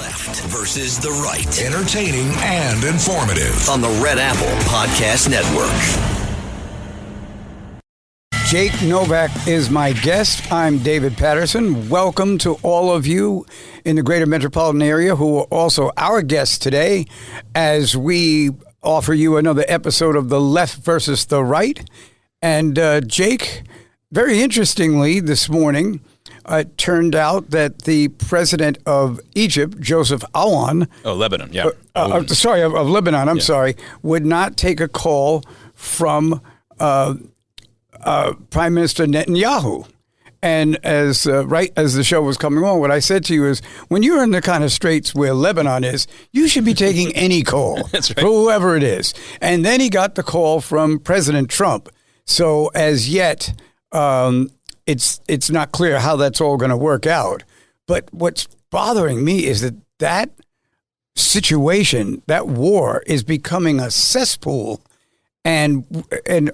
left versus the right. Entertaining and informative on the Red Apple Podcast Network. Jake Novak is my guest. I'm David Patterson. Welcome to all of you in the greater metropolitan area who are also our guests today as we offer you another episode of The Left versus the Right. And Jake, very interestingly this morning, it turned out that the president of Egypt, Joseph Aoun... Lebanon, yeah. Of Lebanon, I'm sorry, would not take a call from Prime Minister Netanyahu. And as right as the show was coming on, what I said to you is, when you're in the kind of straits where Lebanon is, you should be taking any call That's right. for whoever it is. And then he got the call from President Trump. So as yet, it's not clear how that's all going to work out. But what's bothering me is that situation, that war, is becoming a cesspool, and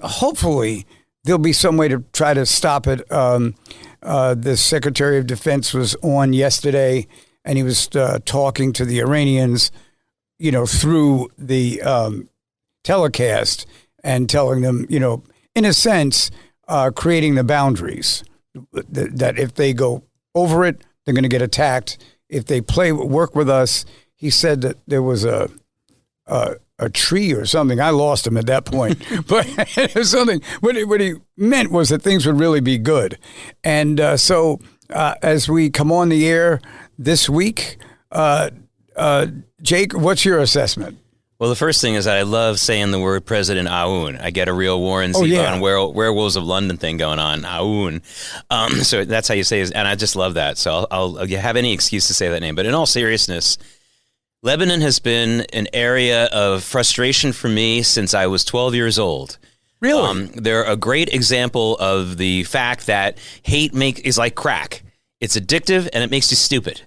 hopefully there'll be some way to try to stop it. The Secretary of Defense was on yesterday, and he was talking to the Iranians, through the telecast and telling them, in a sense, creating the boundaries that if they go over it, they're going to get attacked. If they work with us, he said that there was a tree or something. I lost him at that point, but it was something. What he meant was that things would really be good. And so as we come on the air this week, Jake, what's your assessment? Well, the first thing is that I love saying the word President Aoun. I get a real Warren Zevon Werewolves of London thing going on, Aoun. So that's how you say it, and I just love that. So I'll have any excuse to say that name. But in all seriousness, Lebanon has been an area of frustration for me since I was 12 years old. Really? They're a great example of the fact that hate is like crack. It's addictive and it makes you stupid.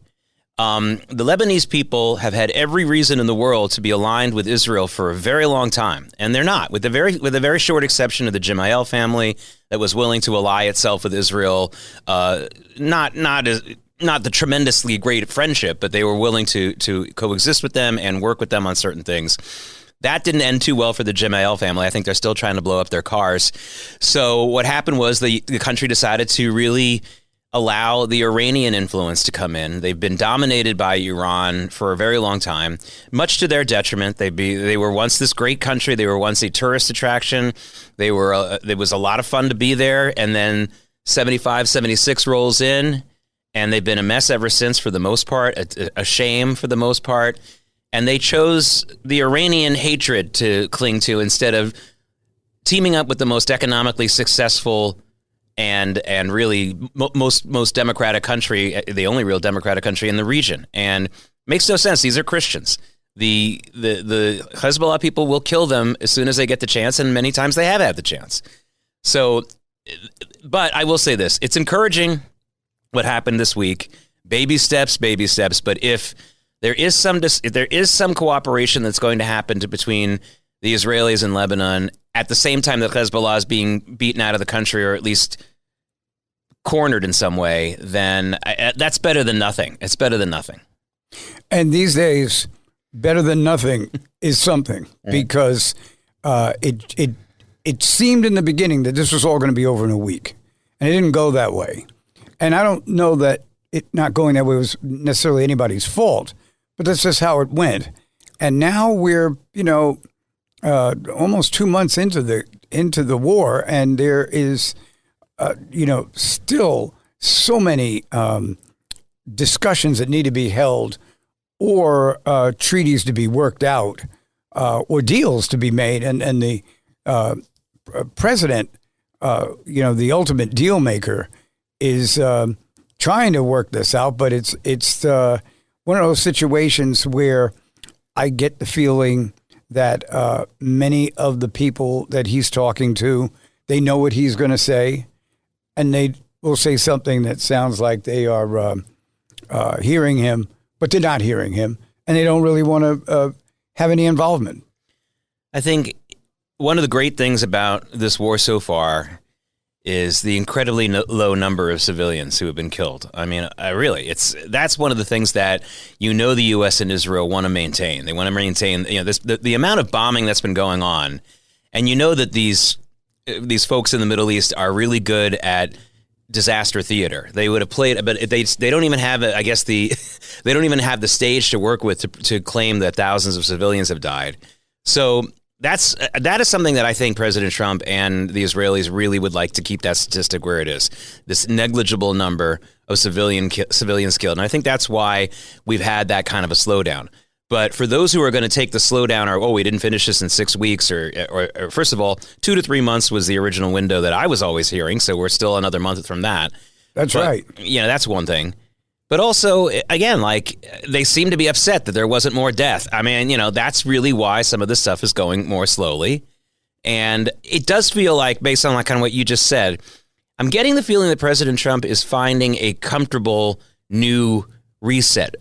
The Lebanese people have had every reason in the world to be aligned with Israel for a very long time, and they're not, with a very short exception of the Gemayel family that was willing to ally itself with Israel. Not the tremendously great friendship, but they were willing to coexist with them and work with them on certain things. That didn't end too well for the Gemayel family. I think they're still trying to blow up their cars. So what happened was the country decided to really allow the Iranian influence to come in. They've been dominated by Iran for a very long time, much to their detriment. They were once this great country. They were once a tourist attraction. There was a lot of fun to be there. And then 75, 76 rolls in, and they've been a mess ever since for the most part, a shame for the most part. And they chose the Iranian hatred to cling to instead of teaming up with the most economically successful and really most democratic country, the only real democratic country in the region. And makes no sense. These are Christians. The Hezbollah people will kill them as soon as they get the chance, and many times they have had the chance. So, but I will say this. It's encouraging what happened this week. Baby steps. But if there is some cooperation that's going to happen between the Israelis and Lebanon at the same time that Hezbollah is being beaten out of the country, or at least cornered in some way, then that's better than nothing. It's better than nothing. And these days, better than nothing is something, because it seemed in the beginning that this was all going to be over in a week, and it didn't go that way. And I don't know that it not going that way was necessarily anybody's fault, but that's just how it went. And now we're, almost 2 months into the war, and there is, still so many discussions that need to be held, or treaties to be worked out, or deals to be made, and the president, the ultimate deal maker, is trying to work this out. But it's one of those situations where I get the feeling that many of the people that he's talking to, they know what he's going to say, and they will say something that sounds like they are hearing him, but they're not hearing him, and they don't really want to have any involvement. I think one of the great things about this war so far is the incredibly low number of civilians who have been killed. I mean, that's one of the things that the U.S. and Israel want to maintain. They want to maintain the amount of bombing that's been going on, and that these folks in the Middle East are really good at disaster theater. They would have played, but they don't even have they don't even have the stage to work with to claim that thousands of civilians have died. So that is something that I think President Trump and the Israelis really would like to keep that statistic where it is, this negligible number of civilians killed. And I think that's why we've had that kind of a slowdown. But for those who are going to take the slowdown or, we didn't finish this in 6 weeks or first of all, 2 to 3 months was the original window that I was always hearing. So we're still another month from that. That's right. That's one thing. But also, again, they seem to be upset that there wasn't more death. I mean, that's really why some of this stuff is going more slowly. And it does feel like, based on kind of what you just said, I'm getting the feeling that President Trump is finding a comfortable new reset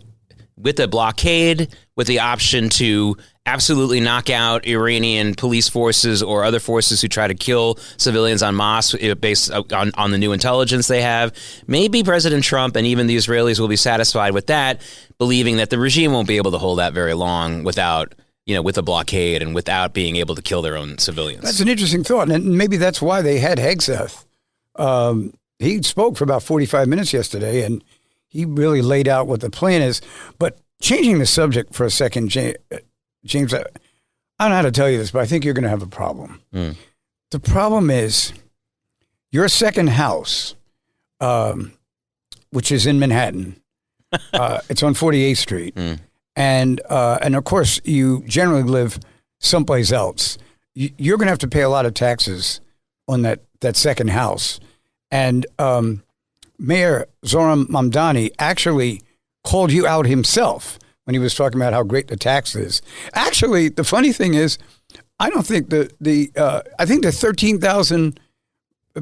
with a blockade, with the option to absolutely knock out Iranian police forces or other forces who try to kill civilians en masse based on the new intelligence they have. Maybe President Trump and even the Israelis will be satisfied with that, believing that the regime won't be able to hold that very long without, with a blockade and without being able to kill their own civilians. That's an interesting thought, and maybe that's why they had Hegseth. He spoke for about 45 minutes yesterday, and he really laid out what the plan is. But changing the subject for a second, James, I don't know how to tell you this, but I think you're going to have a problem. The problem is your second house, which is in Manhattan, it's on 48th Street, and of course you generally live someplace else. You're going to have to pay a lot of taxes on that second house, and Mayor Zohran Mamdani actually called you out himself when he was talking about how great the tax is. Actually, the funny thing is, I don't think I think the 13,000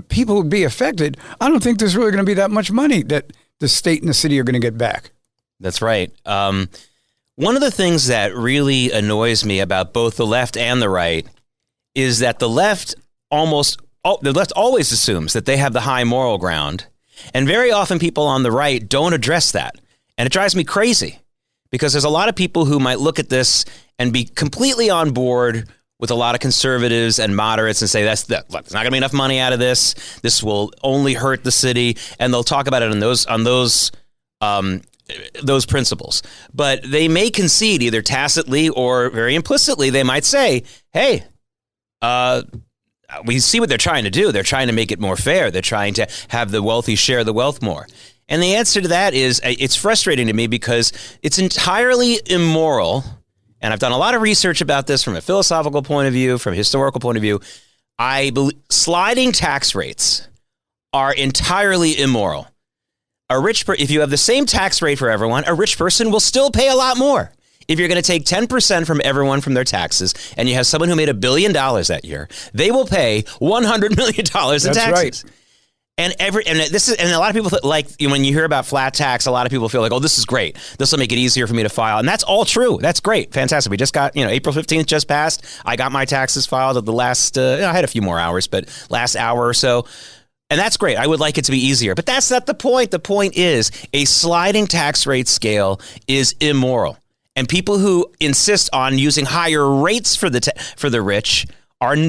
people would be affected. I don't think there's really going to be that much money that the state and the city are going to get back. That's right. One of the things that really annoys me about both the left and the right is that the left always assumes that they have the high moral ground. And very often people on the right don't address that. And it drives me crazy because there's a lot of people who might look at this and be completely on board with a lot of conservatives and moderates and say, there's not going to be enough money out of this. This will only hurt the city. And they'll talk about it on those principles. But they may concede either tacitly or very implicitly. They might say, hey, we see what they're trying to do. They're trying to make it more fair. They're trying to have the wealthy share the wealth more. And the answer to that is, it's frustrating to me because it's entirely immoral. And I've done a lot of research about this from a philosophical point of view, from a historical point of view. I believe sliding tax rates are entirely immoral. If you have the same tax rate for everyone, a rich person will still pay a lot more. If you're going to take 10% from everyone from their taxes, and you have someone who made $1 billion that year, they will pay $100 million in taxes. That's right. And a lot of people when you hear about flat tax, a lot of people feel like, oh, this is great. This will make it easier for me to file, and that's all true. That's great, fantastic. We just got April 15th just passed. I got my taxes filed at the last. I had a few more hours, but last hour or so. And that's great. I would like it to be easier. But that's not the point. The point is a sliding tax rate scale is immoral. And people who insist on using higher rates for the rich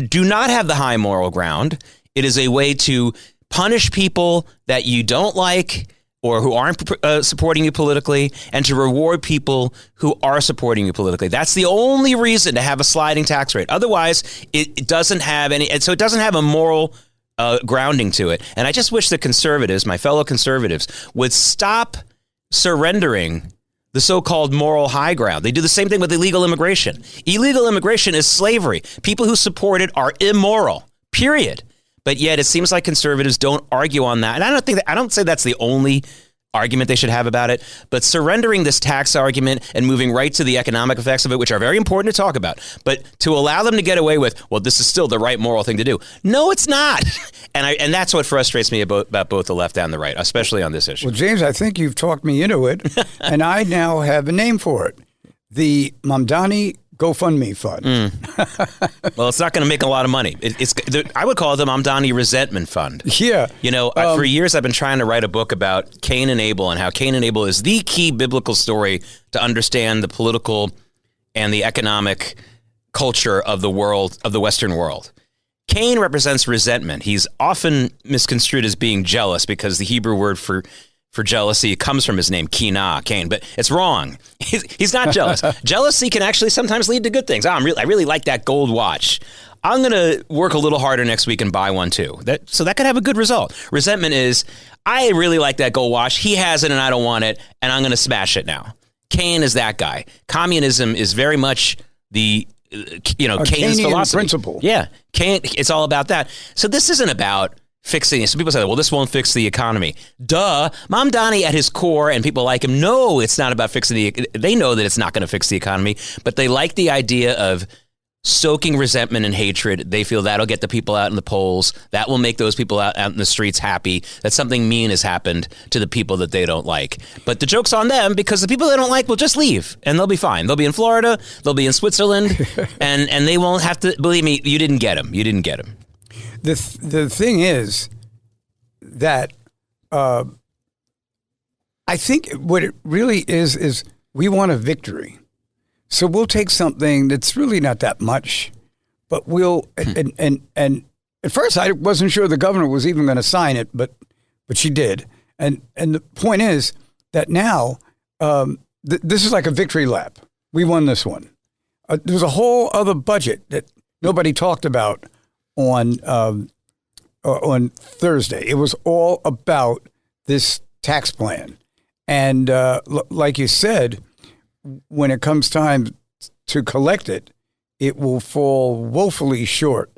do not have the high moral ground. It is a way to punish people that you don't like or who aren't supporting you politically, and to reward people who are supporting you politically. That's the only reason to have a sliding tax rate. Otherwise, it doesn't have any. And so it doesn't have a moral grounding to it. And I just wish that conservatives, my fellow conservatives, would stop surrendering the so-called moral high ground. They do the same thing with illegal immigration. Illegal immigration is slavery. People who support it are immoral, period. But yet it seems like conservatives don't argue on that. And I don't say that's the only argument they should have about it, but surrendering this tax argument and moving right to the economic effects of it, which are very important to talk about, but to allow them to get away with, well, this is still the right moral thing to do. No, it's not. And that's what frustrates me about both the left and the right, especially on this issue. Well, James, I think you've talked me into it, and I now have a name for it. The Mamdani GoFundMe fund. Well, it's not going to make a lot of money. I would call it the Mamdani Resentment Fund. Yeah. For years I've been trying to write a book about Cain and Abel and how Cain and Abel is the key biblical story to understand the political and the economic culture of the world, of the Western world. Cain represents resentment. He's often misconstrued as being jealous because the Hebrew word for jealousy comes from his name, Cain, but it's wrong. He's not jealous. Jealousy can actually sometimes lead to good things. I really like that gold watch. I'm going to work a little harder next week and buy one too. So that could have a good result. Resentment is, I really like that gold watch. He has it and I don't want it, and I'm going to smash it now. Cain is that guy. Communism is very much the Cain's philosophy. Principle. Yeah, Cain. It's all about that. So this isn't about fixing. So people say, well, this won't fix the economy. Duh. Mamdani at his core, and people like him, no, it's not about fixing they know that it's not going to fix the economy, but they like the idea of stoking resentment and hatred. They feel that'll get the people out in the polls. That will make those people out in the streets happy that something mean has happened to the people that they don't like. But the joke's on them, because the people they don't like will just leave and they'll be fine. They'll be in Florida. They'll be in Switzerland and they won't have to, believe me, you didn't get them. You didn't get them. The thing is that I think what it really is we want a victory. So we'll take something that's really not that much, but we'll and at first I wasn't sure the governor was even going to sign it, but she did. And the point is that now this is like a victory lap. We won this one. There was a whole other budget that nobody talked about on Thursday. It was all about this tax plan, and like you said, when it comes time to collect it, it will fall woefully short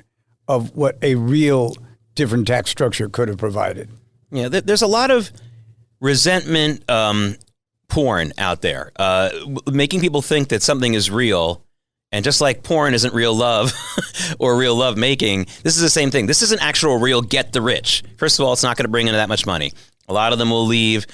of what a real different tax structure could have provided. Yeah, there's a lot of resentment porn out there, making people think that something is real. And just like porn isn't real love or real love making, this is the same thing. This isn't actual real get the rich. First of all, it's not going to bring in that much money. A lot of them will leave.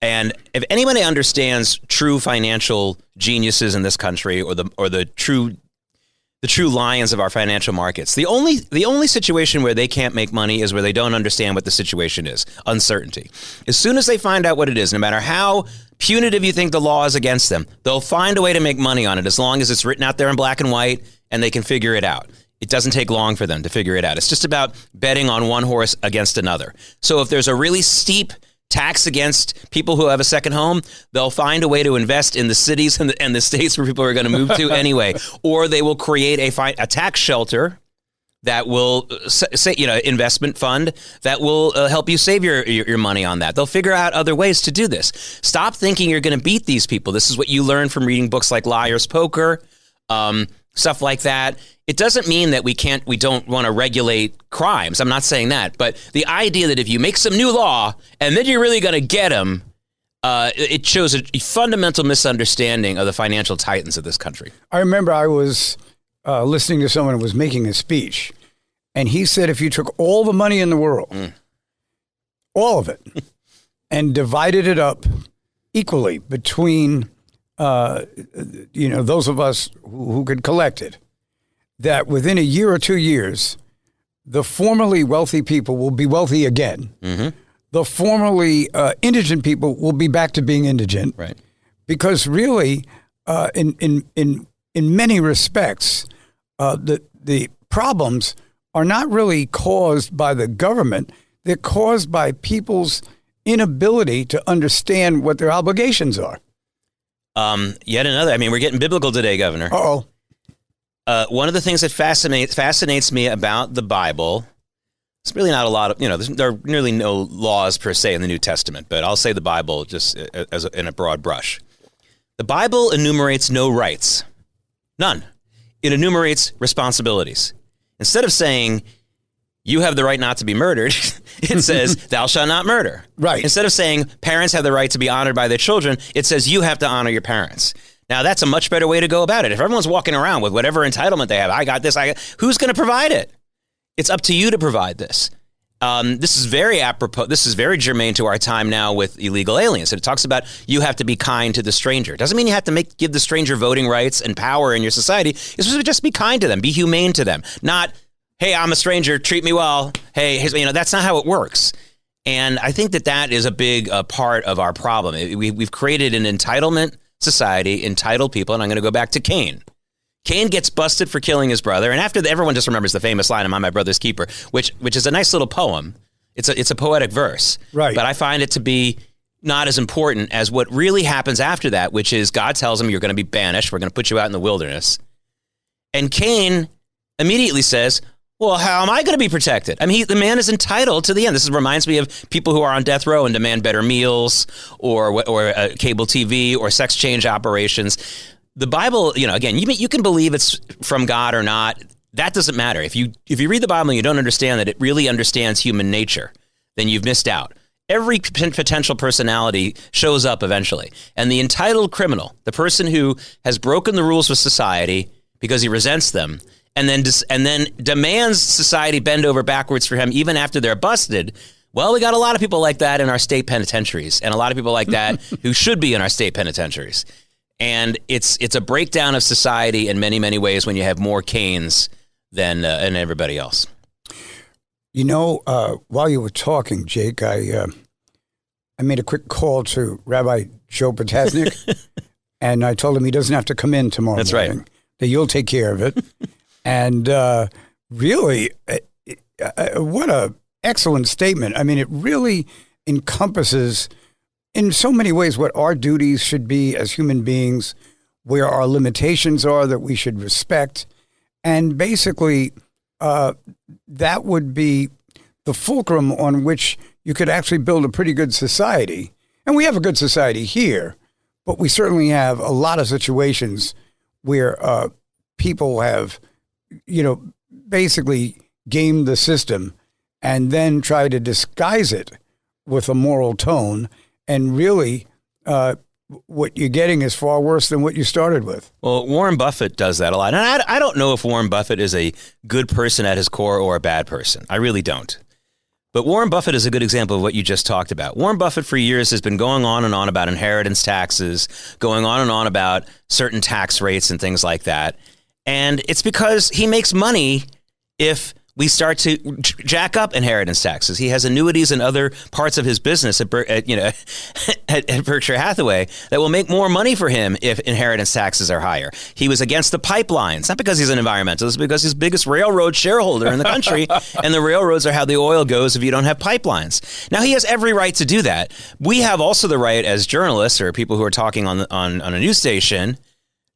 And if anybody understands true financial geniuses in this country, or the true lions of our financial markets, the only situation where they can't make money is where they don't understand what the situation is. Uncertainty. As soon as they find out what it is, no matter how punitive you think the law is against them, they'll find a way to make money on it, as long as it's written out there in black and white and they can figure it out. It doesn't take long for them to figure it out. It's just about betting on one horse against another. So if there's a really steep tax against people who have a second home, they'll find a way to invest in the cities and the states where people are going to move to anyway. Or they will create a tax shelter that will say, investment fund that will help you save your money on that. They'll figure out other ways to do this. Stop thinking you're going to beat these people. This is what you learn from reading books like Liar's Poker, stuff like that. It doesn't mean that we don't want to regulate crimes. I'm not saying that. But the idea that if you make some new law and then you're really going to get them, it shows a fundamental misunderstanding of the financial titans of this country. I remember I was listening to someone who was making a speech, and he said if you took all the money in the world, all of it, and divided it up equally between those of us who could collect it, that within a year or 2 years, the formerly wealthy people will be wealthy again. Mm-hmm. The formerly indigent people will be back to being indigent. Right. Because really, in many respects, the problems are not really caused by the government. They're caused by people's inability to understand what their obligations are. Yet another. I mean, we're getting biblical today, Governor. Uh-oh. One of the things that fascinates me about the Bible, it's really not a lot of, there are nearly no laws per se in the New Testament, but I'll say the Bible just in a broad brush. The Bible enumerates no rights. None. It enumerates responsibilities. Instead of saying, you have the right not to be murdered, it says, thou shalt not murder. Right. Instead of saying, parents have the right to be honored by their children, it says, you have to honor your parents. Now, that's a much better way to go about it. If everyone's walking around with whatever entitlement they have, I got this, who's going to provide it? It's up to you to provide this. This is very apropos. This is very germane to our time now with illegal aliens. It talks about you have to be kind to the stranger. It doesn't mean you have to give the stranger voting rights and power in your society. You're supposed to just be kind to them, be humane to them. Not, hey, I'm a stranger, treat me well. Hey, that's not how it works. And I think that is a big part of our problem. We've created an entitlement society, entitled people, and I'm going to go back to Cain. Cain gets busted for killing his brother, and after everyone just remembers the famous line, "Am I my brother's keeper?" which is a nice little poem. It's a poetic verse, right? But I find it to be not as important as what really happens after that, which is God tells him, "You're going to be banished. We're going to put you out in the wilderness." And Cain immediately says, "Well, how am I going to be protected?" I mean, the man is entitled to the end. This reminds me of people who are on death row and demand better meals, or cable TV, or sex change operations. The Bible, again, you can believe it's from God or not. That doesn't matter. If you read the Bible and you don't understand that it really understands human nature, then you've missed out. Every potential personality shows up eventually. And the entitled criminal, the person who has broken the rules of society because he resents them, and then demands society bend over backwards for him even after they're busted. Well, we got a lot of people like that in our state penitentiaries, and a lot of people like that who should be in our state penitentiaries. And it's a breakdown of society in many, many ways when you have more Cains than everybody else. While you were talking, Jake, I made a quick call to Rabbi Joe Potasnik, and I told him he doesn't have to come in tomorrow That's morning. right. That you'll take care of it. And really, what a excellent statement. I mean, it really encompasses in so many ways what our duties should be as human beings, where our limitations are that we should respect. And basically, that would be the fulcrum on which you could actually build a pretty good society. And we have a good society here, but we certainly have a lot of situations where people have, basically gamed the system and then try to disguise it with a moral tone. And really, what you're getting is far worse than what you started with. Well, Warren Buffett does that a lot. And I don't know if Warren Buffett is a good person at his core or a bad person. I really don't. But Warren Buffett is a good example of what you just talked about. Warren Buffett for years has been going on and on about inheritance taxes, going on and on about certain tax rates and things like that. And it's because he makes money if we start to jack up inheritance taxes. He has annuities in other parts of his business at Berkshire Hathaway that will make more money for him if inheritance taxes are higher. He was against the pipelines, not because he's an environmentalist, because he's the biggest railroad shareholder in the country, and the railroads are how the oil goes if you don't have pipelines. Now, he has every right to do that. We have also the right as journalists or people who are talking on a news station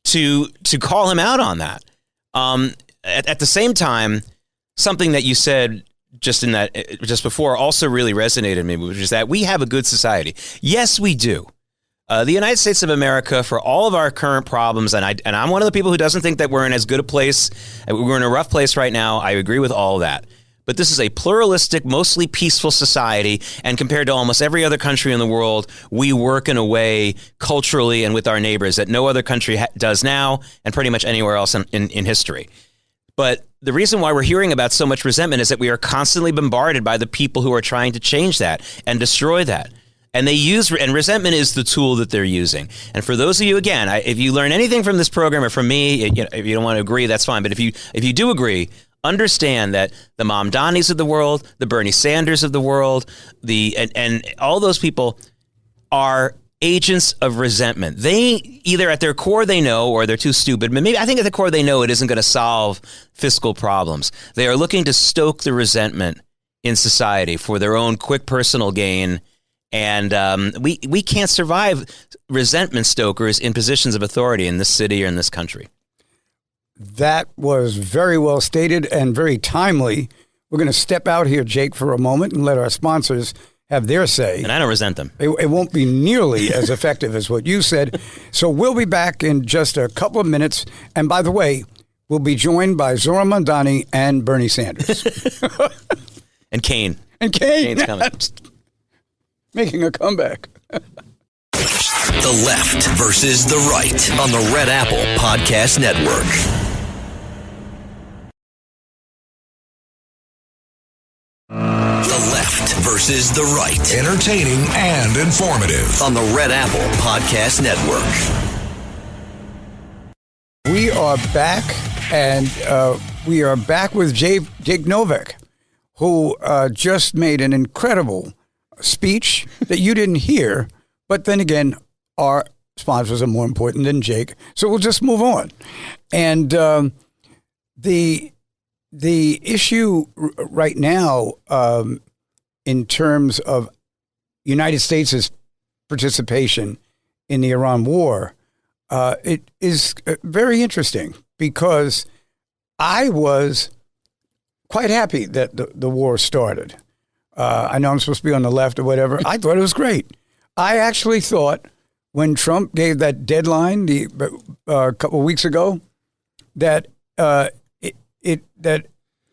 to call him out on that. At the same time, something that you said just before also really resonated with me, which is that we have a good society. Yes, we do. The United States of America, for all of our current problems, and I'm one of the people who doesn't think that we're in as good a place. We're in a rough place right now. I agree with all of that. But this is a pluralistic, mostly peaceful society, and compared to almost every other country in the world, we work in a way culturally and with our neighbors that no other country does now, and pretty much anywhere else in history. But the reason why we're hearing about so much resentment is that we are constantly bombarded by the people who are trying to change that and destroy that. And and resentment is the tool that they're using. And for those of you, again, if you learn anything from this program or from me, if you don't want to agree, that's fine. But if you do agree, understand that the Mamdanis of the world, the Bernie Sanders of the world, and all those people are agents of resentment. They either at their core they know, or they're too stupid. But maybe I think at the core they know it isn't going to solve fiscal problems. They are looking to stoke the resentment in society for their own quick personal gain. And we can't survive resentment stokers in positions of authority in this city or in this country. That was very well stated and very timely. We're going to step out here, Jake, for a moment and let our sponsors have their say. And I don't resent them. It won't be nearly as effective as what you said. So we'll be back in just a couple of minutes. And by the way, we'll be joined by Zohran Mamdani and Bernie Sanders. And Cain. Cain's coming. Making a comeback. The left versus the right on the Red Apple Podcast Network. The left versus the right. Entertaining and informative on the Red Apple Podcast Network. We are back, and we are back with Jake Novak, who just made an incredible speech that you didn't hear, but then again, our sponsors are more important than Jake, so we'll just move on. And the issue right now, in terms of United States' participation in the Iran war, it is very interesting because I was quite happy that the war started. I know I'm supposed to be on the left or whatever. I thought it was great. I actually thought when Trump gave that deadline a couple of weeks ago that that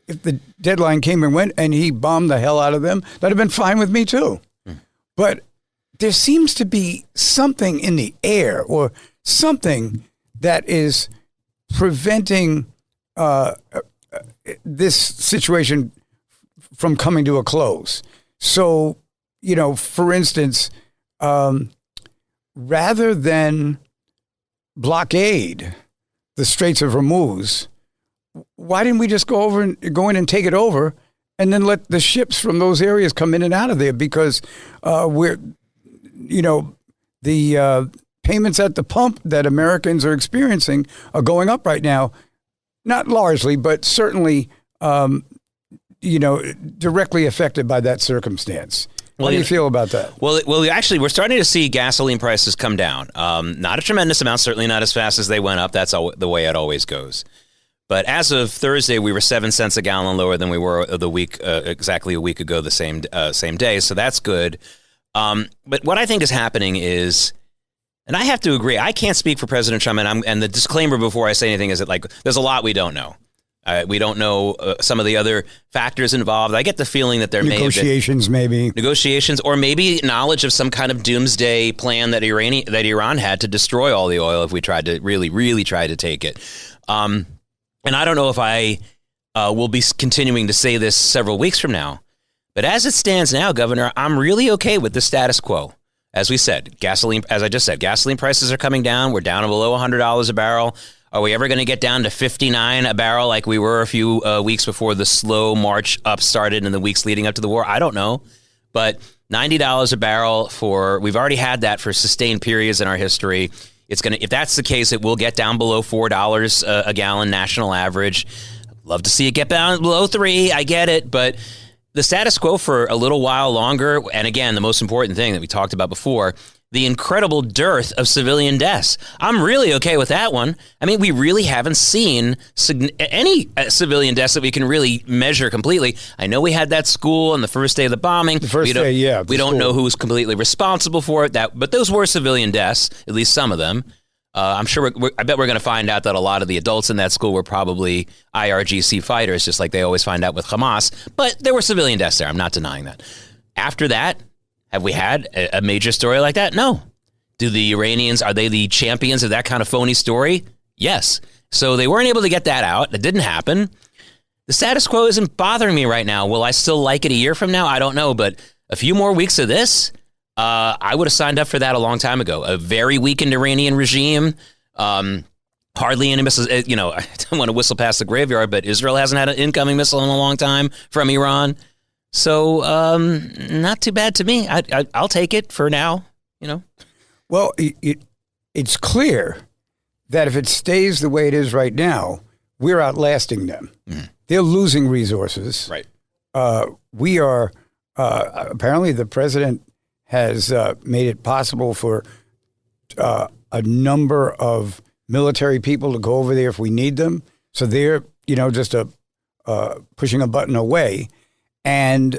if the deadline came and went and he bombed the hell out of them, that'd have been fine with me too. But there seems to be something in the air or something that is preventing this situation from coming to a close. So, for instance, rather than blockade the Straits of Hormuz, why didn't we just go in and take it over and then let the ships from those areas come in and out of there? Because the payments at the pump that Americans are experiencing are going up right now, not largely, but certainly, directly affected by that circumstance. How do you feel about that? Well, actually, we're starting to see gasoline prices come down. Not a tremendous amount, certainly not as fast as they went up. That's the way it always goes. But as of Thursday, we were 7 cents a gallon lower than we were exactly a week ago, the same day. So that's good. But what I think is happening is, and I have to agree, I can't speak for President Trump, and the disclaimer before I say anything is that there's a lot we don't know. We don't know some of the other factors involved. I get the feeling that there negotiations, or maybe knowledge of some kind of doomsday plan that Iran had to destroy all the oil if we tried to really try to take it. And I don't know if I will be continuing to say this several weeks from now, but as it stands now, Governor, I'm really okay with the status quo. As we said, gasoline prices are coming down. We're down below $100 a barrel. Are we ever going to get down to $59 a barrel like we were a few weeks before the slow march up started in the weeks leading up to the war? I don't know. But $90 a barrel we've already had that for sustained periods in our history. If that's the case, it will get down below $4 a gallon national average. Love to see it get down below $3. I get it. But the status quo for a little while longer, and again, the most important thing that we talked about before, the incredible dearth of civilian deaths. I'm really okay with that one. I mean, we really haven't seen any civilian deaths that we can really measure completely. I know we had that school on the first day of the bombing. We don't know who's completely responsible for it. But those were civilian deaths, at least some of them. I'm sure. I bet we're going to find out that a lot of the adults in that school were probably IRGC fighters, just like they always find out with Hamas. But there were civilian deaths there. I'm not denying that. After that, have we had a major story like that? No. Do the Iranians, are they the champions of that kind of phony story? Yes. So they weren't able to get that out. It didn't happen. The status quo isn't bothering me right now. Will I still like it a year from now? I don't know. But a few more weeks of this, I would have signed up for that a long time ago. A very weakened Iranian regime. Hardly any missiles. I don't want to whistle past the graveyard, but Israel hasn't had an incoming missile in a long time from Iran. So, not too bad to me. I'll take it for now, Well, it's clear that if it stays the way it is right now, we're outlasting them. Mm. They're losing resources. Right. We are, apparently the president has made it possible for a number of military people to go over there if we need them. So they're, just pushing a button away. And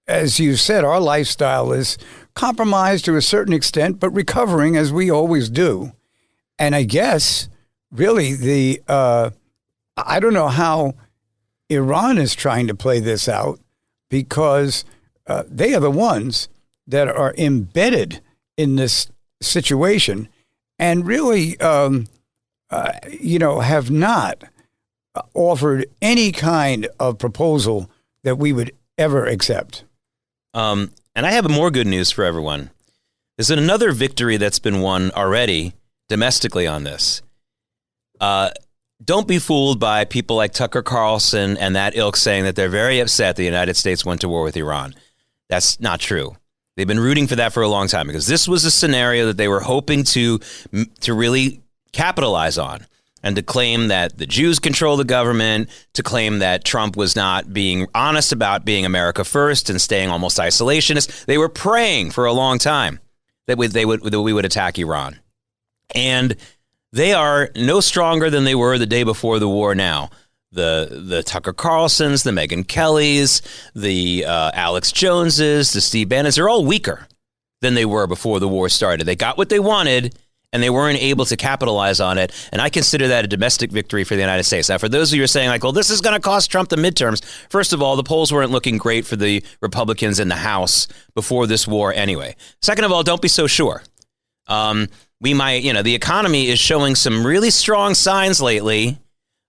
as you said, our lifestyle is compromised to a certain extent, but recovering as we always do. And I guess really I don't know how Iran is trying to play this out, because they are the ones that are embedded in this situation and really, have not offered any kind of proposal that we would ever accept. And I have more good news for everyone. There's another victory that's been won already domestically on this. Don't be fooled by people like Tucker Carlson and that ilk saying that they're very upset the United States went to war with Iran. That's not true. They've been rooting for that for a long time because this was a scenario that they were hoping to really capitalize on, and to claim that the Jews control the government, to claim that Trump was not being honest about being America first and staying almost isolationist. They were praying for a long time that we would attack Iran. And they are no stronger than they were the day before the war now. The Tucker Carlsons, the Megyn Kellys, the Alex Joneses, the Steve Bannons, they're all weaker than they were before the war started. They got what they wanted, and they weren't able to capitalize on it. And I consider that a domestic victory for the United States. Now, for those of you who are saying, like, well, this is going to cost Trump the midterms, first of all, the polls weren't looking great for the Republicans in the House before this war anyway. Second of all, don't be so sure. We might, the economy is showing some really strong signs lately.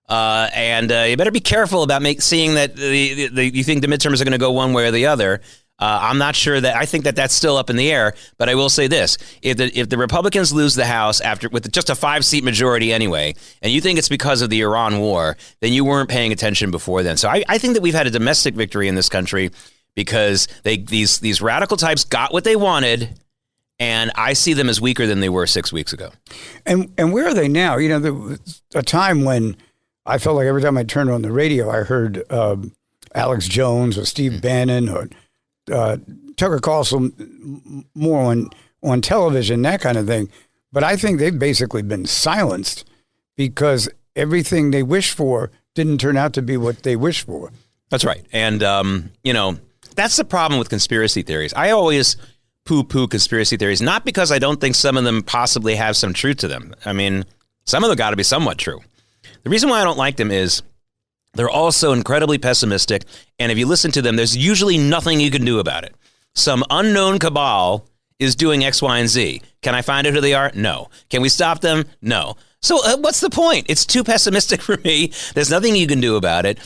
And you better be careful about seeing that you think the midterms are going to go one way or the other. I'm not sure that I think that that's still up in the air. But I will say this: if the Republicans lose the House with just a 5-seat majority anyway, and you think it's because of the Iran war, then you weren't paying attention before then. So I think that we've had a domestic victory in this country because these radical types got what they wanted. And I see them as weaker than they were 6 weeks ago. And where are they now? There was a time when I felt like every time I turned on the radio, I heard Alex Jones or Steve Bannon or Tucker Carlson more on television, that kind of thing. But I think they've basically been silenced because everything they wished for didn't turn out to be what they wished for. That's right. And, that's the problem with conspiracy theories. I always poo-poo conspiracy theories, not because I don't think some of them possibly have some truth to them. I mean, some of them got to be somewhat true. The reason why I don't like them is they're also incredibly pessimistic, and if you listen to them, there's usually nothing you can do about it. Some unknown cabal is doing X, Y, and Z. Can I find out who they are? No. Can we stop them? No. So what's the point? It's too pessimistic for me. There's nothing you can do about it.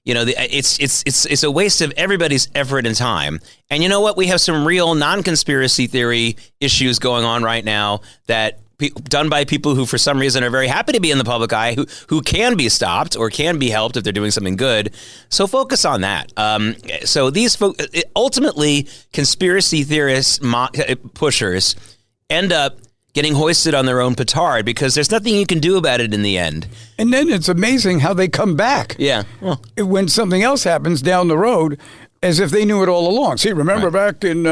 It's a waste of everybody's effort and time. And you know what? We have some real non-conspiracy theory issues going on right now that done by people who, for some reason, are very happy to be in the public eye, who can be stopped or can be helped if they're doing something good. So focus on that. So these ultimately, conspiracy theorists, pushers, end up getting hoisted on their own petard because there's nothing you can do about it in the end. And then it's amazing how they come back. Yeah. Well, when something else happens down the road, as if they knew it all along. See, remember back in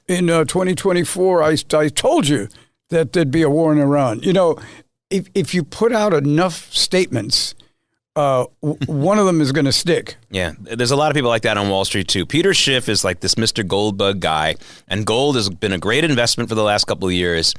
2024, I told you that there'd be a war in Iran. If you put out enough statements, one of them is going to stick. Yeah, there's a lot of people like that on Wall Street, too. Peter Schiff is like this Mr. Goldbug guy, and gold has been a great investment for the last couple of years.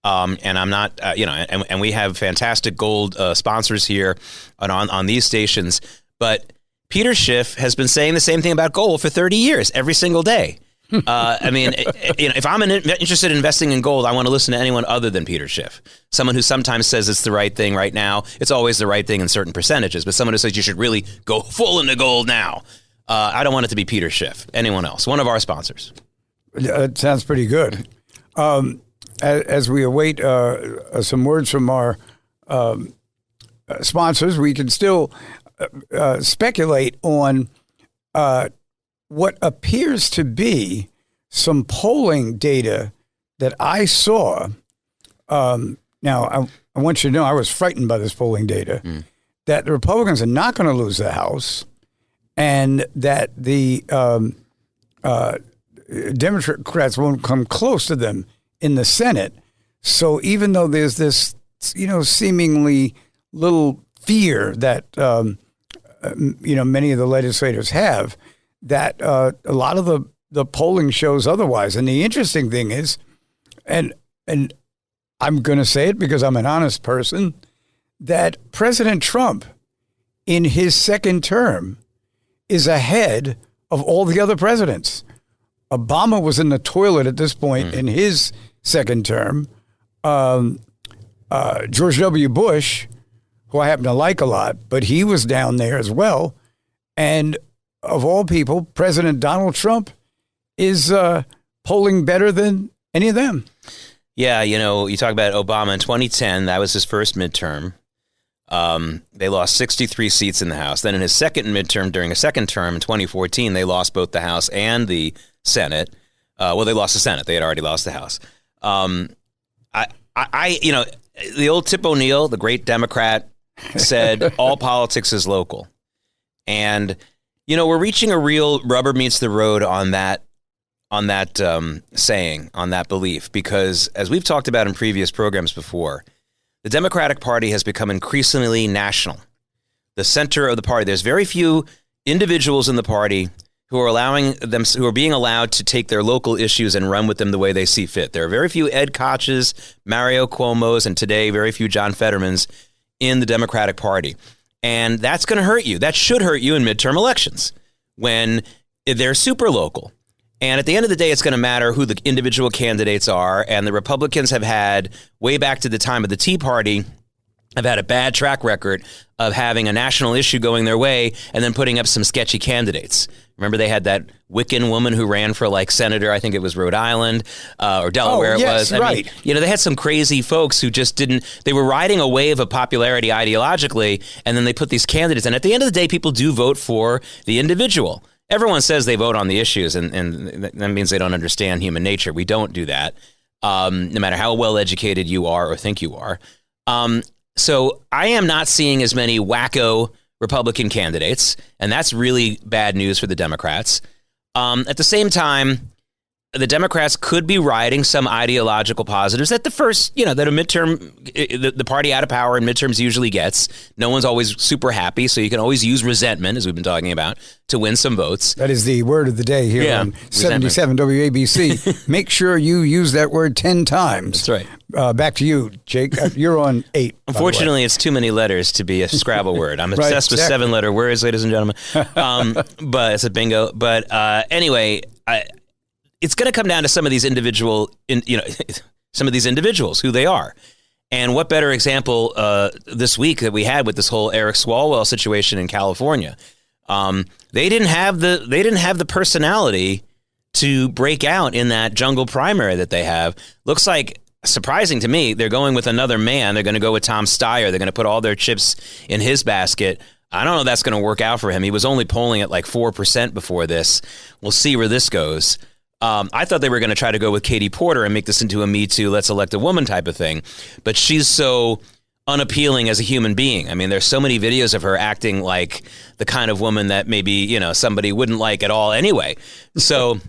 And I'm not, and we have fantastic gold sponsors here on these stations. But Peter Schiff has been saying the same thing about gold for 30 years, every single day. If I'm interested in investing in gold, I want to listen to anyone other than Peter Schiff. Someone who sometimes says it's the right thing right now. It's always the right thing in certain percentages. But someone who says you should really go full into gold now. I don't want it to be Peter Schiff. Anyone else. One of our sponsors. It sounds pretty good. As we await some words from our sponsors, we can still speculate on what appears to be some polling data that I saw. Now, I want you to know I was frightened by this polling data, that the Republicans are not going to lose the House, and that the Democrats won't come close to them in the Senate. So even though there's this, seemingly little fear that, many of the legislators have, that a lot of the polling shows otherwise. And the interesting thing is, and I'm going to say it because I'm an honest person, that President Trump in his second term is ahead of all the other presidents. Obama was in the toilet at this point in his second term. George W. Bush, who I happen to like a lot, but he was down there as well. And of all people, President Donald Trump is polling better than any of them. Yeah, you talk about Obama in 2010. That was his first midterm. They lost 63 seats in the House. Then in his second midterm, during a second term in 2014, they lost both the House and the Senate. Well, they lost the Senate. They had already lost the House. The old Tip O'Neill, the great Democrat, said all politics is local. And, we're reaching a real rubber meets the road on that saying, on that belief, because as we've talked about in previous programs before, the Democratic Party has become increasingly national. The center of the party, there's very few individuals in the party who are being allowed to take their local issues and run with them the way they see fit. There are very few Ed Koch's, Mario Cuomo's, and today very few John Fetterman's in the Democratic Party. And that's going to hurt you. That should hurt you in midterm elections when they're super local. And at the end of the day, it's going to matter who the individual candidates are. And the Republicans have had, way back to the time of the Tea Party, have had a bad track record of having a national issue going their way and then putting up some sketchy candidates. Remember, they had that Wiccan woman who ran for senator. I think it was Rhode Island or Delaware. Oh, yes, it was. right. I mean, they had some crazy folks who just didn't. They were riding a wave of popularity ideologically, and then they put these candidates. And at the end of the day, people do vote for the individual. Everyone says they vote on the issues, and that means they don't understand human nature. We don't do that, no matter how well educated you are or think you are. So I am not seeing as many wacko Republican candidates, and that's really bad news for the Democrats. At the same time, the Democrats could be riding some ideological positives that that a midterm, the party out of power in midterms usually gets. No one's always super happy, so you can always use resentment, as we've been talking about, to win some votes. That is the word of the day here on 77 WABC. Make sure you use that word 10 times. That's right. Back to you, Jake. You're on 8. Unfortunately, it's too many letters to be a Scrabble word. I'm obsessed with 7-letter words, ladies and gentlemen. But it's a bingo. But anyway, it's going to come down to some of these individuals, who they are. And what better example this week that we had with this whole Eric Swalwell situation in California? They didn't have the personality to break out in that jungle primary that they have. Looks like, surprising to me, they're going with another man. They're going to go with Tom Steyer. They're going to put all their chips in his basket. I don't know if that's going to work out for him. He was only polling at 4% before this. We'll see where this goes. I thought they were going to try to go with Katie Porter and make this into a Me Too, let's elect a woman type of thing. But she's so unappealing as a human being. I mean, there's so many videos of her acting like the kind of woman that maybe, somebody wouldn't like at all anyway. So,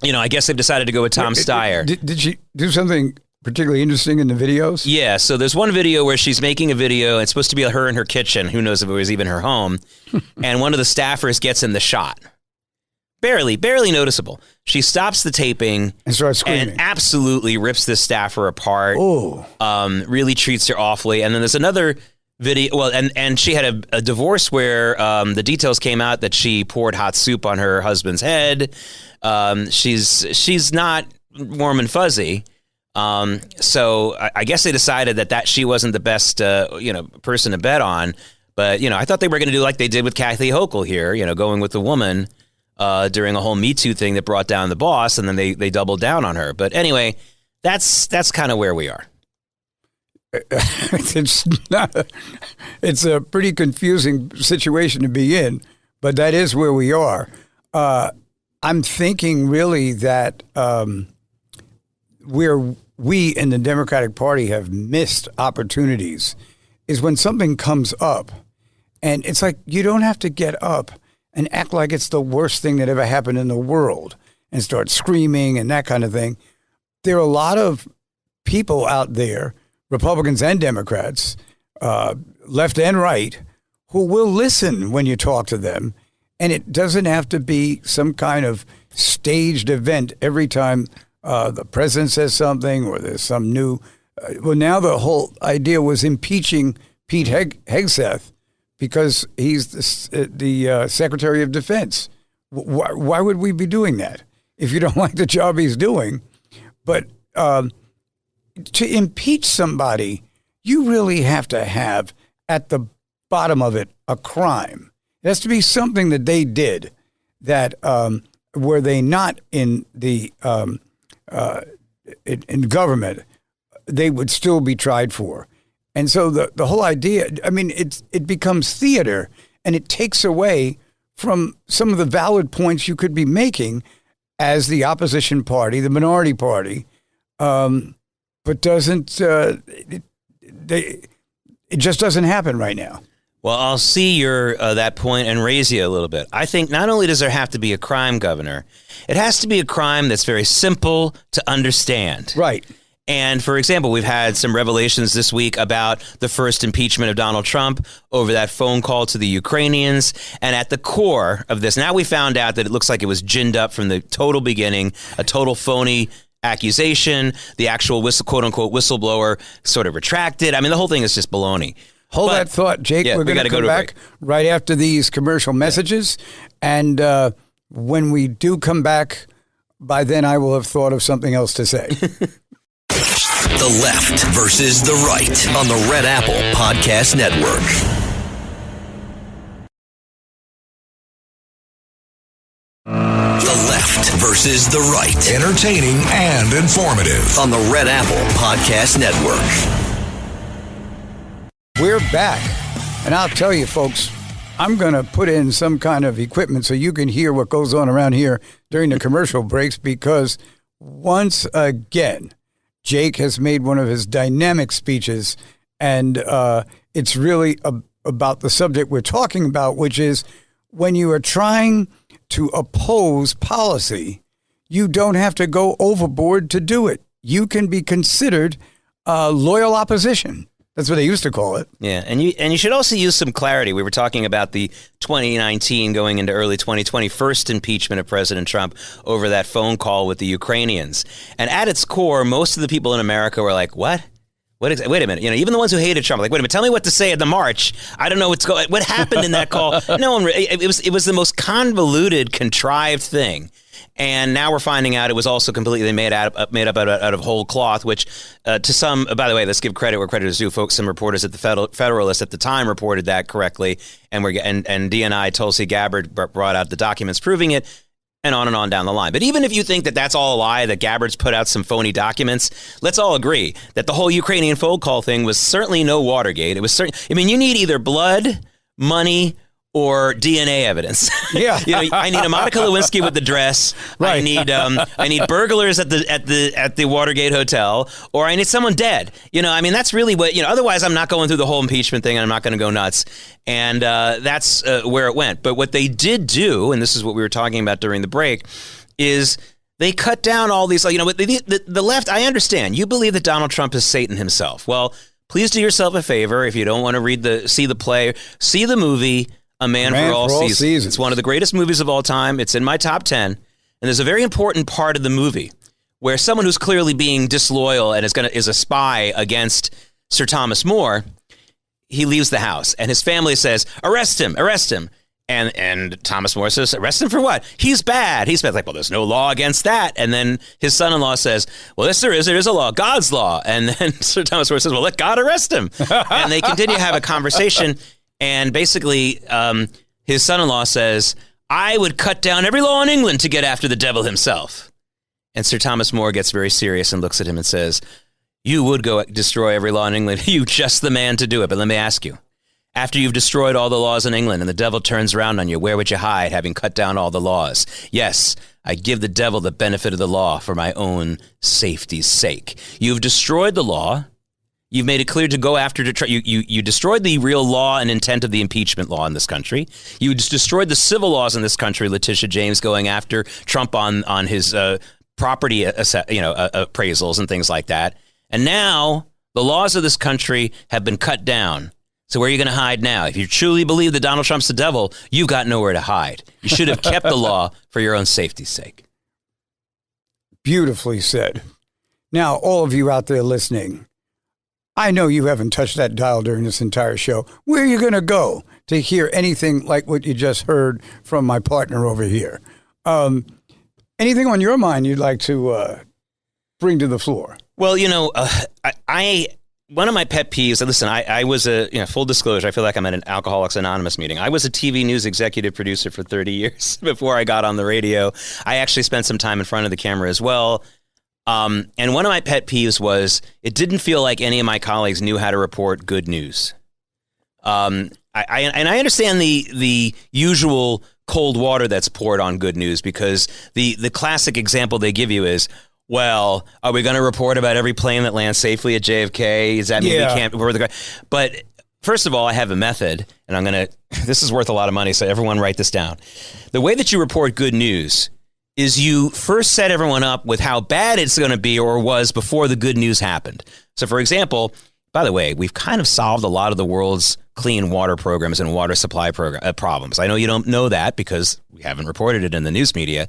I guess they've decided to go with Tom Steyer. Did she do something particularly interesting in the videos? Yeah, so there's one video where she's making a video. It's supposed to be her in her kitchen. Who knows if it was even her home. And one of the staffers gets in the shot. Barely noticeable. She stops the taping and starts screaming and absolutely rips this staffer apart. Oh, really treats her awfully. And then there's another video. Well, and she had a divorce where the details came out that she poured hot soup on her husband's head. She's not warm and fuzzy. So I guess they decided that she wasn't the best person to bet on. But I thought they were going to do like they did with Kathy Hochul here. Going with the woman. During a whole Me Too thing that brought down the boss, and then they doubled down on her. But anyway, that's kind of where we are. It's a pretty confusing situation to be in, but that is where we are. I'm thinking really that where we in the Democratic Party have missed opportunities is when something comes up, and it's like you don't have to get up and act like it's the worst thing that ever happened in the world and start screaming and that kind of thing. There are a lot of people out there, Republicans and Democrats, left and right, who will listen when you talk to them. And it doesn't have to be some kind of staged event every time the president says something or there's some new. Well, now the whole idea was impeaching Pete Hegseth because he's the Secretary of Defense. Why would we be doing that if you don't like the job he's doing? But to impeach somebody, you really have to have at the bottom of it a crime. It has to be something that they did that were they not in the in government, they would still be tried for. And so the whole idea, I mean, it becomes theater, and it takes away from some of the valid points you could be making as the opposition party, the minority party, but doesn't it just doesn't happen right now. Well, I'll see your that point and raise you a little bit. I think not only does there have to be a crime, Governor, it has to be a crime that's very simple to understand. Right. And, for example, we've had some revelations this week about the first impeachment of Donald Trump over that phone call to the Ukrainians. And at the core of this, now we found out that it looks like it was ginned up from the total beginning, a total phony accusation. The actual quote-unquote whistleblower sort of retracted. I mean, the whole thing is just baloney. Hold that thought, Jake. Yeah, we're going to come back right after these commercial messages. And when we do come back, by then I will have thought of something else to say. The Left versus the Right on the Red Apple Podcast Network. The Left versus the Right. Entertaining and informative on the Red Apple Podcast Network. We're back. And I'll tell you, folks, I'm going to put in some kind of equipment so you can hear what goes on around here during the commercial breaks, because once again, Jake has made one of his dynamic speeches, and it's really about the subject we're talking about, which is when you are trying to oppose policy, you don't have to go overboard to do it. You can be considered loyal opposition. That's what they used to call it. Yeah, and you should also use some clarity. We were talking about the 2019 going into early 2020 first impeachment of President Trump over that phone call with the Ukrainians. And at its core, most of the people in America were like, what? Wait a minute. You know, even the ones who hated Trump, like, wait a minute, tell me what to say at the march. I don't know what happened in that call. No one. It was the most convoluted, contrived thing. And now we're finding out it was also completely made up out of whole cloth, which to some, by the way, let's give credit where credit is due, folks. Some reporters at the Federalist at the time reported that correctly. And DNI, Tulsi Gabbard brought out the documents proving it, and on down the line. But even if you think that that's all a lie, that Gabbard's put out some phony documents, let's all agree that the whole Ukrainian phone call thing was certainly no Watergate. It was you need either blood, money, or DNA evidence. Yeah, I need a Monica Lewinsky with the dress. Right. I need burglars at the Watergate Hotel, or I need someone dead. That's really what. Otherwise, I'm not going through the whole impeachment thing, and I'm not going to go nuts. And that's where it went. But what they did do, and this is what we were talking about during the break, is they cut down all these. The left. I understand. You believe that Donald Trump is Satan himself. Well, please do yourself a favor. If you don't want to see the play, see the movie A Man for All Seasons. It's one of the greatest movies of all time. It's in my top 10. And there's a very important part of the movie where someone who's clearly being disloyal and is a spy against Sir Thomas More, he leaves the house and his family says, arrest him. And Thomas More says, arrest him for what? He's bad. He's bad. Like, well, there's no law against that. And then his son-in-law says, well, yes, there is. There is a law, God's law. And then Sir Thomas More says, well, let God arrest him. And they continue to have a conversation. And basically, his son-in-law says, I would cut down every law in England to get after the devil himself. And Sir Thomas More gets very serious and looks at him and says, you would go destroy every law in England. You just the man to do it. But let me ask you, after you've destroyed all the laws in England and the devil turns around on you, where would you hide, having cut down all the laws? Yes, I give the devil the benefit of the law for my own safety's sake. You've destroyed the law. You've made it clear to go after you destroyed the real law and intent of the impeachment law in this country. You destroyed the civil laws in this country, Letitia James, going after Trump on his property appraisals and things like that. And now the laws of this country have been cut down. So where are you going to hide now? If you truly believe that Donald Trump's the devil, you've got nowhere to hide. You should have kept the law for your own safety's sake. Beautifully said. Now, all of you out there listening, I know you haven't touched that dial during this entire show. Where are you going to go to hear anything like what you just heard from my partner over here? Anything on your mind you'd like to bring to the floor? Well, I one of my pet peeves, and listen, I was full disclosure, I feel like I'm at an Alcoholics Anonymous meeting. I was a TV news executive producer for 30 years before I got on the radio. I actually spent some time in front of the camera as well. And one of my pet peeves was it didn't feel like any of my colleagues knew how to report good news. I understand the usual cold water that's poured on good news, because the classic example they give you is, well, are we going to report about every plane that lands safely at JFK? Does that mean we can't report the guy? But first of all, I have a method, and this is worth a lot of money, so everyone write this down. The way that you report good news is you first set everyone up with how bad it's going to be or was before the good news happened. So, for example, by the way, we've kind of solved a lot of the world's clean water programs and water supply problems. I know you don't know that because we haven't reported it in the news media.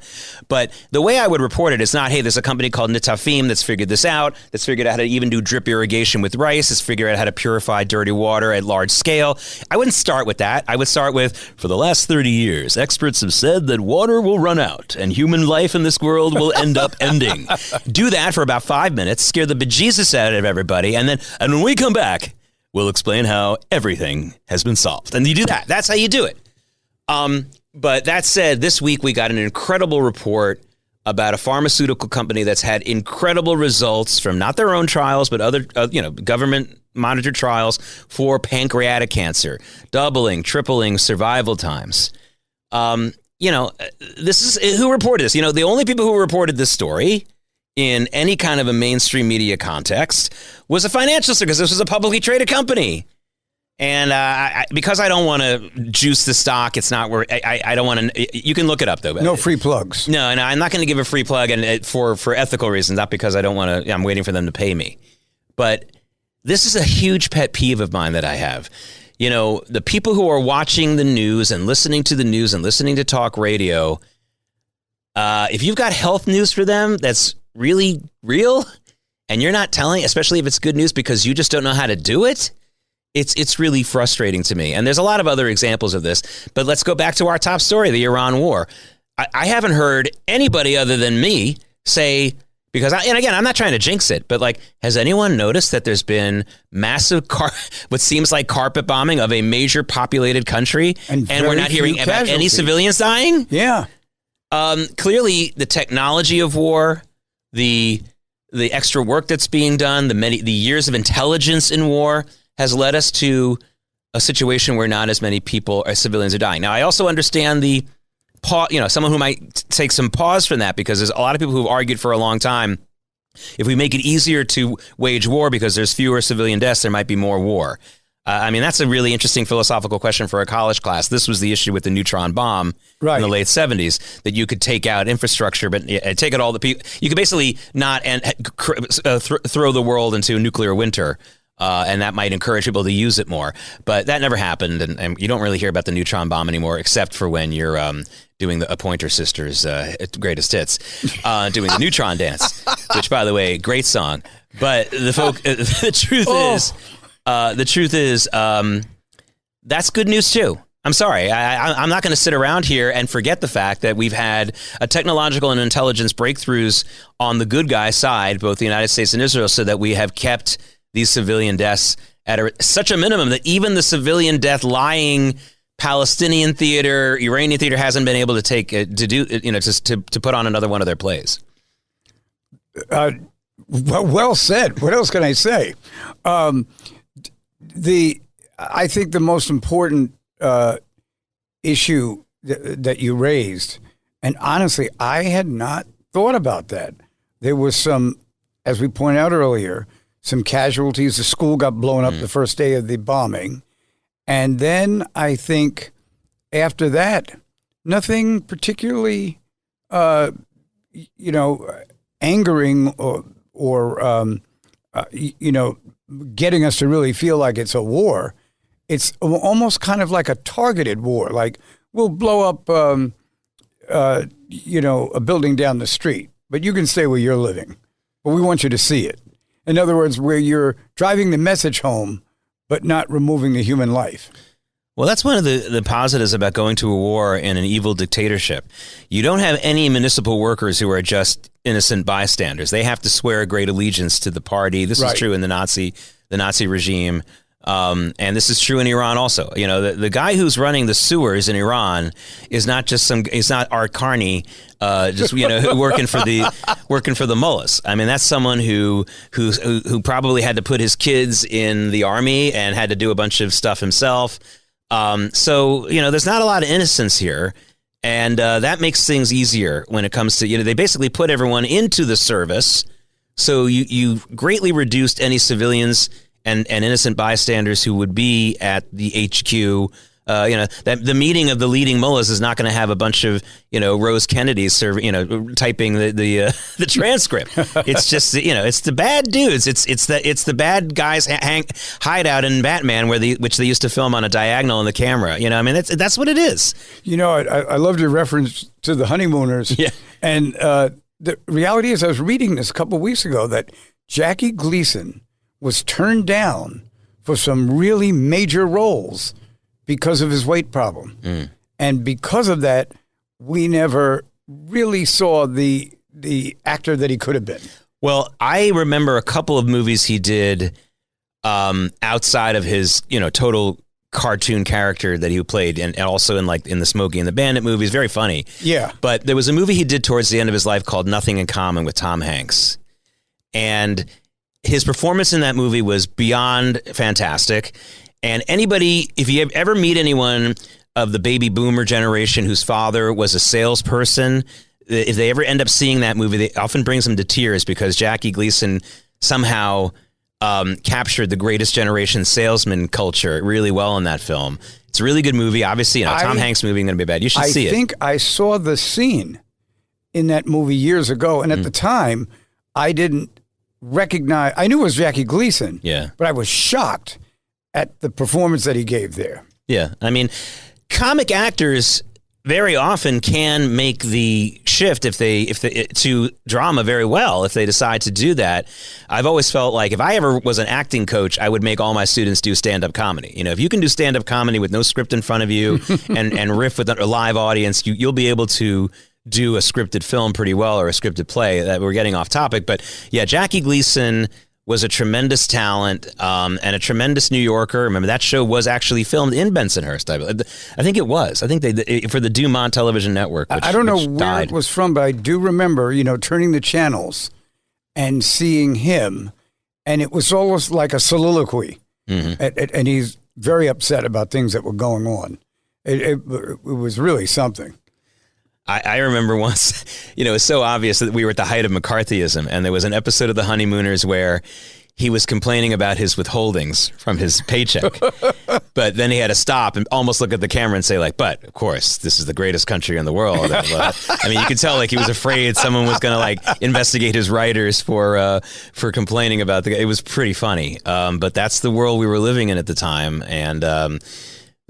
But the way I would report it is not, hey, there's a company called Nitafim that's figured this out, that's figured out how to even do drip irrigation with rice, that's figured out how to purify dirty water at large scale. I wouldn't start with that. I would start with, for the last 30 years, experts have said that water will run out and human life in this world will end up ending. Do that for about 5 minutes, scare the bejesus out of everybody, and when we come back, we'll explain how everything has been solved. And you do that. That's how you do it. But that said, this week we got an incredible report about a pharmaceutical company that's had incredible results from not their own trials, but other, government monitored trials for pancreatic cancer, doubling, tripling survival times. This is who reported this. The only people who reported this story in any kind of a mainstream media context was a financial sector, because this was a publicly traded company. And because I don't want to juice the stock, it's not where I don't want to. You can look it up, though. No free plugs. No, I'm not going to give a free plug, and for ethical reasons, not because I don't want to. I'm waiting for them to pay me. But this is a huge pet peeve of mine that I have. The people who are watching the news and listening to the news and listening to talk radio, if you've got health news for them that's really real, and you're not telling, especially if it's good news because you just don't know how to do it, it's really frustrating to me. And there's a lot of other examples of this, but let's go back to our top story, the Iran war. I haven't heard anybody other than me say, because I'm not trying to jinx it, but has anyone noticed that there's been massive what seems like carpet bombing of a major populated country, and we're not hearing about any civilians dying? Yeah. Clearly the technology of war, the extra work that's being done, the years of intelligence in war has led us to a situation where not as many people or civilians are dying. Now, I also understand the someone who might take some pause from that, because there's a lot of people who've argued for a long time, if we make it easier to wage war because there's fewer civilian deaths, there might be more war. That's a really interesting philosophical question for a college class. This was the issue with the neutron bomb in the late 70s, that you could take out infrastructure, but take out all the people. You could basically not throw the world into a nuclear winter. And that might encourage people to use it more. But that never happened, and you don't really hear about the neutron bomb anymore, except for when you're doing the Pointer Sisters' greatest hits, doing the neutron dance, which, by the way, great song. But the truth is, that's good news too. I'm sorry. I'm not going to sit around here and forget the fact that we've had a technological and intelligence breakthroughs on the good guy side, both the United States and Israel, so that we have kept these civilian deaths at such a minimum that even the civilian death lying Palestinian theater, Iranian theater hasn't been able to put on another one of their plays. Well said. What else can I say? I think the most important issue that you raised, and honestly, I had not thought about that. There was some, as we pointed out earlier, some casualties. The school got blown up the first day of the bombing. And then I think after that, nothing particularly, angering or getting us to really feel like it's a war. It's almost kind of like a targeted war. Like, we'll blow up, a building down the street, but you can stay where you're living. But we want you to see it. In other words, where you're driving the message home, but not removing the human life. Well, that's one of the positives about going to a war in an evil dictatorship. You don't have any municipal workers who are just innocent bystanders. They have to swear a great allegiance to the party. This was true in the the Nazi regime. And this is true in Iran also. You know, the guy who's running the sewers in Iran is not just he's not Art Carney, just, you know, working for the mullahs. I mean, that's someone who probably had to put his kids in the army and had to do a bunch of stuff himself. So, you know, there's not a lot of innocence here. And that makes things easier when it comes to, you know, they basically put everyone into the service. So you greatly reduced any civilians and innocent bystanders who would be at the HQ. You know, that the meeting of the leading mullahs is not going to have a bunch of, you know, Rose Kennedys typing the transcript. It's just, you know, it's the bad dudes. It's the bad guys hideout in Batman which they used to film on a diagonal in the camera. You know, I mean, that's what it is. You know, I loved your reference to the honeymooners. Yeah. And the reality is, I was reading this a couple of weeks ago that Jackie Gleason was turned down for some really major roles because of his weight problem. And because of that, we never really saw the actor that he could have been. Well, I remember a couple of movies he did outside of his, you know, total cartoon character that he played, and also in the Smokey and the Bandit movies. Very funny. Yeah. But there was a movie he did towards the end of his life called Nothing in Common with Tom Hanks. And his performance in that movie was beyond fantastic. And anybody, if you ever meet anyone of the baby boomer generation whose father was a salesperson, if they ever end up seeing that movie, it often brings them to tears because Jackie Gleason somehow captured the greatest generation salesman culture really well in that film. It's a really good movie. Obviously, you know, Tom Hanks movie ain't going to be bad. You should see it. I think I saw the scene in that movie years ago. And at the time, I didn't recognize, I knew it was Jackie Gleason. Yeah. But I was shocked at the performance that he gave there. Yeah. I mean, comic actors very often can make the shift to drama very well if they decide to do that. I've always felt like if I ever was an acting coach, I would make all my students do stand-up comedy. You know, if you can do stand-up comedy with no script in front of you and riff with a live audience, you'll be able to do a scripted film pretty well, or a scripted play. That we're getting off topic, but yeah, Jackie Gleason was a tremendous talent and a tremendous New Yorker. Remember, that show was actually filmed in Bensonhurst. I think it was. I think for the Dumont Television Network. I don't know where it was from, but I do remember, you know, turning the channels and seeing him, and it was almost like a soliloquy. And he's very upset about things that were going on. It was really something. I remember once, you know, it was so obvious that we were at the height of McCarthyism, and there was an episode of The Honeymooners where he was complaining about his withholdings from his paycheck. But then he had to stop and almost look at the camera and say, like, but, of course, this is the greatest country in the world. I mean, you could tell, like, he was afraid someone was going to, like, investigate his writers for complaining about it was pretty funny. But that's the world we were living in at the time, and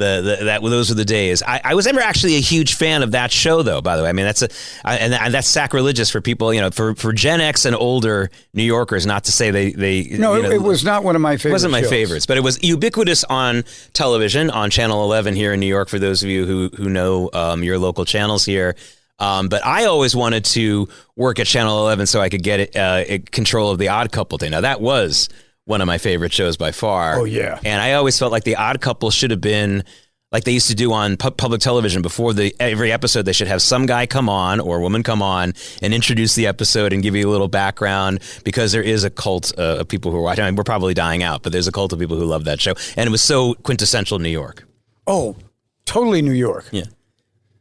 those were the days. I was never actually a huge fan of that show, though. By the way, I mean that's sacrilegious for people, you know, for Gen X and older New Yorkers. Not to say they. No, it was not one of my favorites. It wasn't my favorites, but it was ubiquitous on television on Channel 11 here in New York. For those of you who know your local channels here. But I always wanted to work at Channel 11 so I could get control of the Odd Couple thing. Now that was one of my favorite shows by far. Oh, yeah. And I always felt like The Odd Couple should have been like they used to do on public television. Before every episode, they should have some guy come on or woman come on and introduce the episode and give you a little background, because there is a cult of people who are watching. I mean, we're probably dying out, but there's a cult of people who love that show. And it was so quintessential New York. Oh, totally New York. Yeah.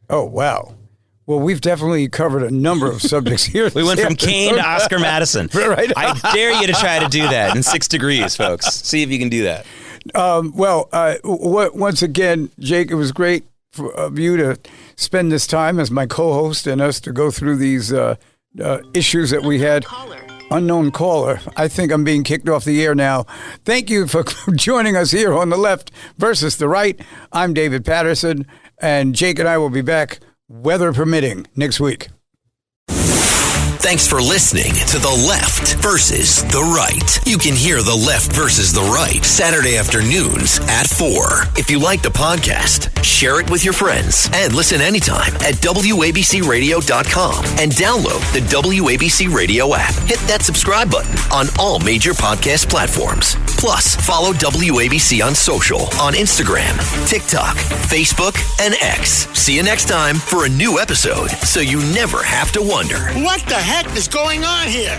Oh, wow. Well, we've definitely covered a number of subjects here. We went from Cain to Oscar Madison. Right. I dare you to try to do that in 6 degrees, folks. See if you can do that. Once again, Jake, it was great of you to spend this time as my co-host and us to go through these issues that we had. Unknown caller. I think I'm being kicked off the air now. Thank you for joining us here on the left versus the right. I'm David Patterson, and Jake and I will be back, weather permitting, next week. Thanks for listening to The Left versus the Right. You can hear The Left versus the Right Saturday afternoons at 4. If you like the podcast, share it with your friends and listen anytime at WABCRadio.com and download the WABC Radio app. Hit that subscribe button on all major podcast platforms. Plus, follow WABC on social on Instagram, TikTok, Facebook, and X. See you next time for a new episode so you never have to wonder. What the heck is going on here?